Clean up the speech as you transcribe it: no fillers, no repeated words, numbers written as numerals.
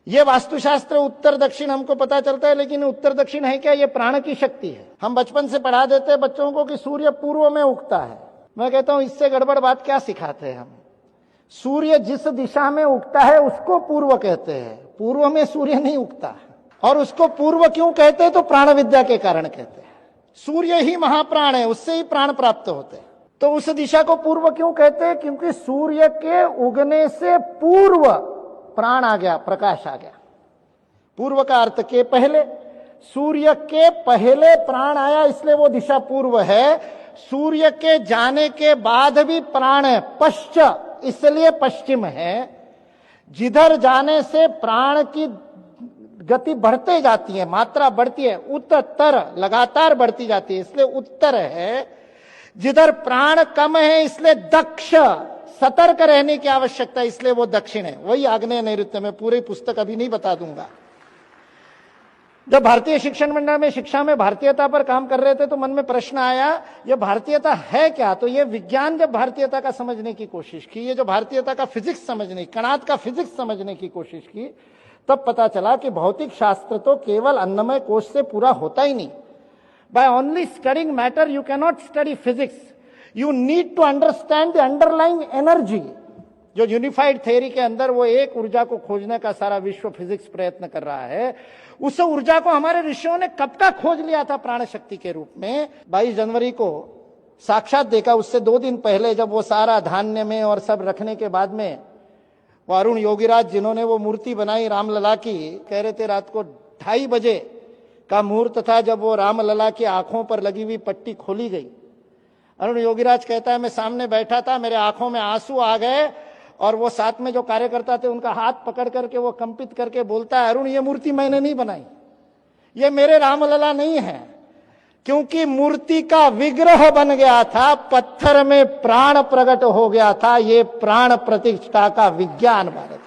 ये वास्तुशास्त्र उत्तर दक्षिण हमको पता चलता है, लेकिन उत्तर दक्षिण है क्या? ये प्राण की शक्ति है। हम बचपन से पढ़ा देते हैं बच्चों को कि सूर्य पूर्व में उगता है। मैं कहता हूं इससे गड़बड़ बात क्या सिखाते हैं हम? सूर्य जिस दिशा में उगता है उसको पूर्व कहते हैं, पूर्व में सूर्य नहीं उगता है। और उसको पूर्व क्यों कहते हैं? तो प्राण विद्या के कारण कहते हैं। सूर्य ही महाप्राण है, उससे ही प्राण प्राप्त होते हैं। तो उस दिशा को पूर्व क्यों कहते हैं? क्योंकि सूर्य के उगने से पूर्व प्राण आ गया, प्रकाश आ गया। पूर्व का अर्थ के पहले, सूर्य के पहले प्राण आया, इसलिए वो दिशा पूर्व है। सूर्य के जाने के बाद भी प्राण है, पश्चिम, इसलिए पश्चिम है। जिधर जाने से प्राण की गति बढ़ते जाती है, मात्रा बढ़ती है, उत्तर लगातार बढ़ती जाती है, इसलिए उत्तर है। जिधर प्राण कम है इसलिए दक्ष, सतर्क रहने की आवश्यकता, इसलिए वो दक्षिण है। वही आग्नेय नैऋत्य में, पूरी पुस्तक अभी नहीं बता दूंगा। जब भारतीय शिक्षण मंडल में शिक्षा में भारतीयता पर काम कर रहे थे तो मन में प्रश्न आया, ये भारतीयता है क्या? तो ये विज्ञान जब भारतीयता का समझने की कोशिश की, ये जो भारतीयता का फिजिक्स समझने, कणाद का फिजिक्स समझने की कोशिश की, तब पता चला कि भौतिक शास्त्र तो केवल अन्नमय कोश से पूरा होता ही नहीं। By only studying matter you cannot study physics, you need to understand the underlying energy. जो यूनिफाइड थ्योरी के अंदर वो एक ऊर्जा को खोजने का सारा विश्व फिजिक्स प्रयत्न कर रहा है, उस ऊर्जा को हमारे ऋषियों ने कब का खोज लिया था प्राण शक्ति के रूप में। 22 जनवरी को साक्षात देखा। उससे 2 दिन पहले जब वो सारा धान्य में और सब रखने के बाद में वो अरुण योगीराज जिन्होंने वो मूर्ति बनाई रामलला की, कह रहे थे रात को 2:30 बजे का मुहूर्त था जब वो रामलला की आंखों पर लगी हुई पट्टी खोली गई। अरुण योगीराज कहता है मैं सामने बैठा था, मेरे आंखों में आंसू आ गए, और वो साथ में जो कार्यकर्ता थे उनका हाथ पकड़ करके वो कंपित करके बोलता है, अरुण ये मूर्ति मैंने नहीं बनाई, ये मेरे रामलला नहीं है, क्योंकि मूर्ति का विग्रह बन गया था, पत्थर में प्राण प्रकट हो गया था। ये प्राण प्रतिष्ठा का विज्ञान भारत।